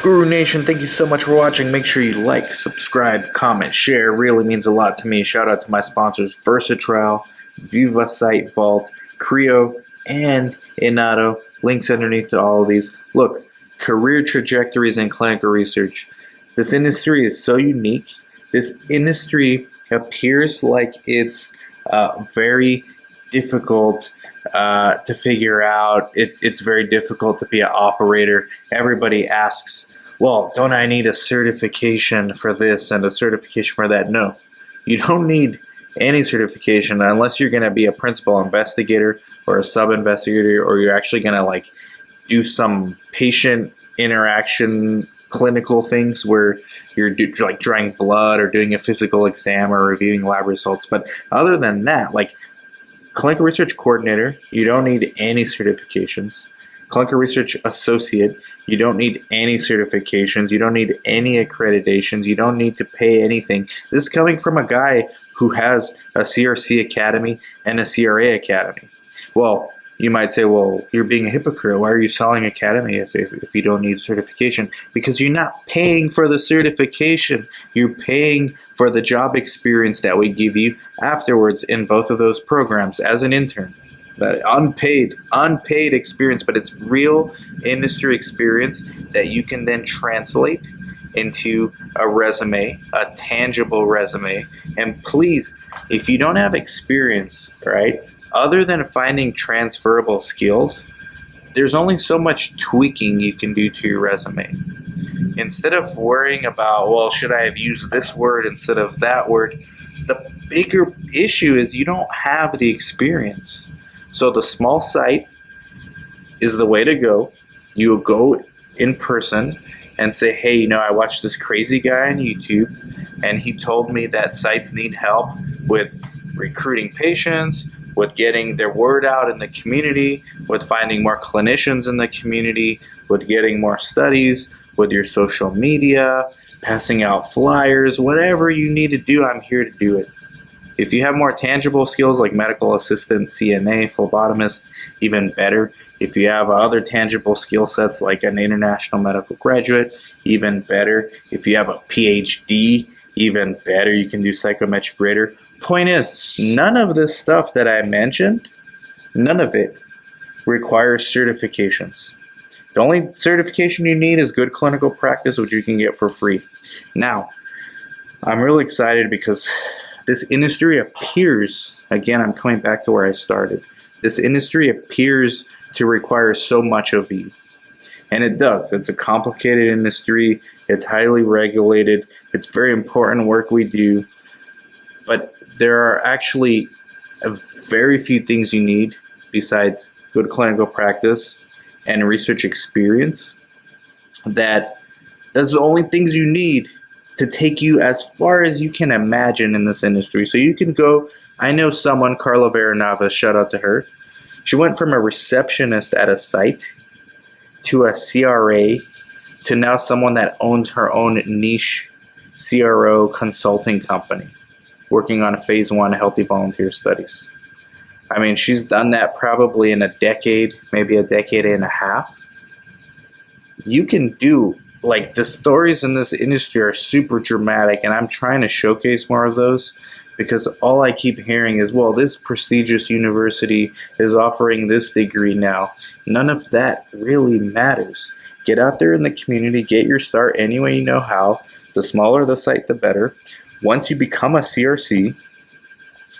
Guru Nation, thank you so much for watching. Make sure you like, subscribe, comment, share. It really means a lot to me. Shout out to my sponsors, Versatrial, Viva Site Vault, Creo, and Inato. Links underneath to all of these. Look, career trajectories and clinical research. This industry is so unique. This industry appears like it's very difficult to figure out. It's very difficult to be an operator. Everybody asks, well, don't I need a certification for this and a certification for that? No, you don't need any certification unless you're going to be a principal investigator or a sub-investigator, or you're actually going to do some patient interaction clinical things where you're drawing blood or doing a physical exam or reviewing lab results. But other than that, clinical research coordinator, you don't need any certifications. Clinical research associate, you don't need any certifications. You don't need any accreditations. You don't need to pay anything. This is coming from a guy who has a CRC academy and a CRA academy. Well, you might say, well, you're being a hypocrite. Why are you selling academy if you don't need certification? Because you're not paying for the certification. You're paying for the job experience that we give you afterwards in both of those programs as an intern. That unpaid experience, but it's real industry experience that you can then translate into a resume, a tangible resume. And please, if you don't have experience, right, other than finding transferable skills, there's only so much tweaking you can do to your resume. Instead of worrying about, well, should I have used this word instead of that word, the bigger issue is you don't have the experience. So the small site is the way to go. You go in person and say, hey, I watched this crazy guy on YouTube, and he told me that sites need help with recruiting patients, with getting their word out in the community, with finding more clinicians in the community, with getting more studies, with your social media, passing out flyers, whatever you need to do, I'm here to do it. If you have more tangible skills like medical assistant, CNA, phlebotomist, even better. If you have other tangible skill sets like an international medical graduate, even better. If you have a PhD, even better. You can do psychometric rater. Point is, none of this stuff that I mentioned, none of it requires certifications. The only certification you need is good clinical practice, which you can get for free. Now, I'm really excited because this industry appears, again, I'm coming back to where I started. This industry appears to require so much of you. And it does. It's a complicated industry. It's highly regulated. It's very important work we do. But there are actually very few things you need besides good clinical practice and research experience. That's the only things you need to take you as far as you can imagine in this industry. So you can go, I know someone, Carla Veranava, shout out to her. She went from a receptionist at a site to a CRA to now someone that owns her own niche CRO consulting company, working on phase 1 healthy volunteer studies. I mean, she's done that probably in a decade, maybe a decade and a half. You can do, the stories in this industry are super dramatic, and I'm trying to showcase more of those because all I keep hearing is, well, this prestigious university is offering this degree now. None of that really matters. Get out there in the community, get your start any way you know how. The smaller the site, the better. Once you become a CRC,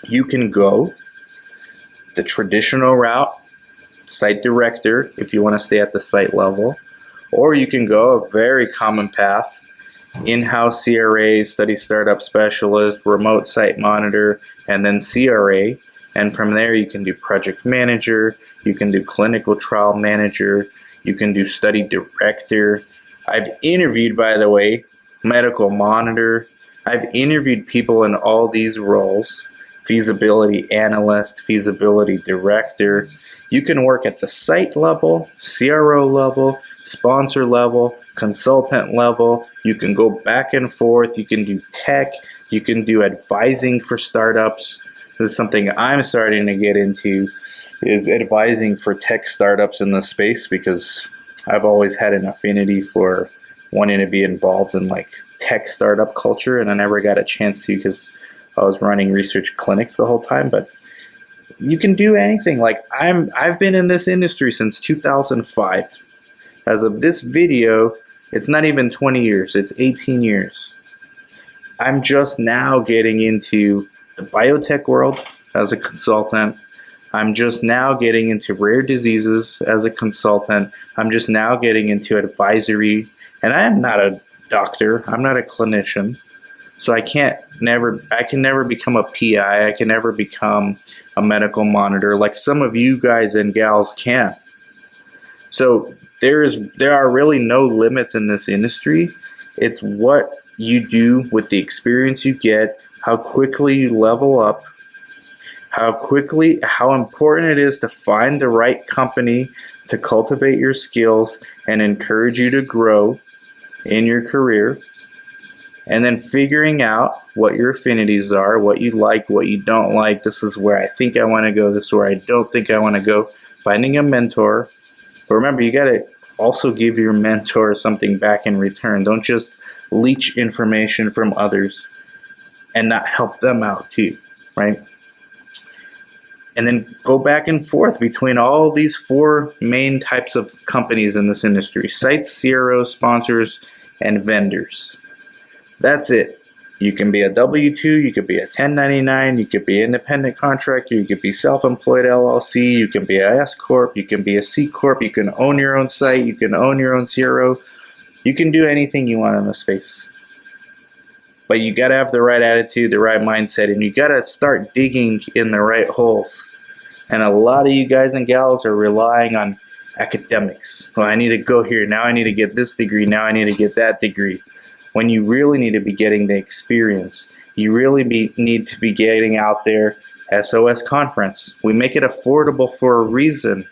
you can go the traditional route, site director, if you want to stay at the site level, or you can go a very common path, in-house CRA, study startup specialist, remote site monitor, and then CRA. And from there, you can do project manager, you can do clinical trial manager, you can do study director. I've interviewed, by the way, medical monitor. I've interviewed people in all these roles. Feasibility analyst, feasibility director. You can work at the site level, CRO level, sponsor level, consultant level. You can go back and forth. You can do tech. You can do advising for startups. This is something I'm starting to get into, is advising for tech startups in the space, because I've always had an affinity for wanting to be involved in like tech startup culture, and I never got a chance to because I was running research clinics the whole time. But you can do anything. Like I've been in this industry since 2005. As of this video, it's not even 20 years, it's 18 years. I'm just now getting into the biotech world as a consultant. I'm just now getting into rare diseases as a consultant. I'm just now getting into advisory. And I am not a doctor, I'm not a clinician. So I can never become a PI. I can never become a medical monitor like some of you guys and gals can. So there are really no limits in this industry. It's what you do with the experience you get, how quickly you level up, how important it is to find the right company to cultivate your skills and encourage you to grow in your career. And then figuring out what your affinities are, what you like, what you don't like. This is where I think I want to go. This is where I don't think I want to go. Finding a mentor. But remember, you got to also give your mentor something back in return. Don't just leech information from others and not help them out too, right? And then go back and forth between all these four main types of companies in this industry: sites, CROs, sponsors, and vendors. That's it. You can be a W-2, you could be a 1099, you could be an independent contractor, you could be self-employed LLC, you can be a S-Corp, you can be a C-Corp, you can own your own site, you can own your own CRO. You can do anything you want in the space. But you got to have the right attitude, the right mindset, and you got to start digging in the right holes. And a lot of you guys and gals are relying on academics. Well, I need to go here, now I need to get this degree, now I need to get that degree. When you really need to be getting the experience. You really need to be getting out there. SOS conference. We make it affordable for a reason.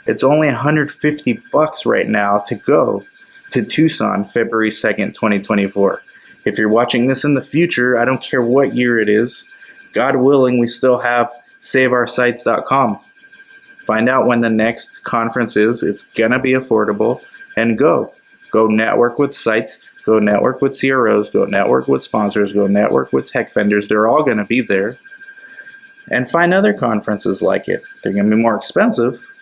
It's only $150 right now to go to Tucson, February 2nd, 2024. If you're watching this in the future, I don't care what year it is, God willing, we still have saveoursites.com. Find out when the next conference is. It's going to be affordable, and go. Go network with sites, go network with CROs, go network with sponsors, go network with tech vendors. They're all going to be there. And find other conferences like it. They're going to be more expensive.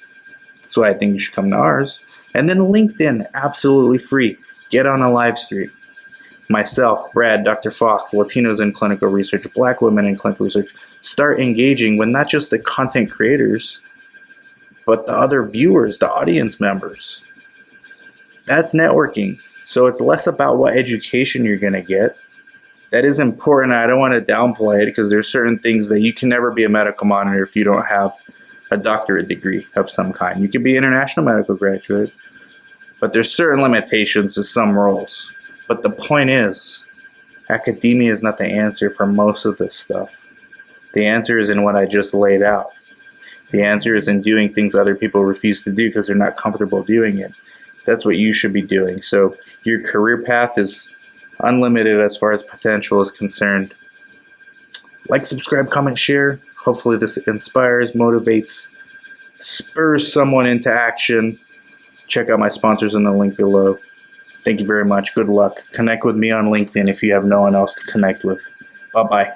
That's why I think you should come to ours. And then LinkedIn, absolutely free. Get on a live stream. Myself, Brad, Dr. Fox, Latinos in Clinical Research, Black women in Clinical Research, start engaging with not just the content creators, but the other viewers, the audience members. That's networking. So it's less about what education you're going to get. That is important. I don't want to downplay it because there's certain things that you can never be a medical monitor if you don't have a doctorate degree of some kind. You can be an international medical graduate, but there's certain limitations to some roles. But the point is, academia is not the answer for most of this stuff. The answer is in what I just laid out. The answer is in doing things other people refuse to do because they're not comfortable doing it. That's what you should be doing. So your career path is unlimited as far as potential is concerned. Like, subscribe, comment, share. Hopefully this inspires, motivates, spurs someone into action. Check out my sponsors in the link below. Thank you very much. Good luck. Connect with me on LinkedIn if you have no one else to connect with. Bye-bye.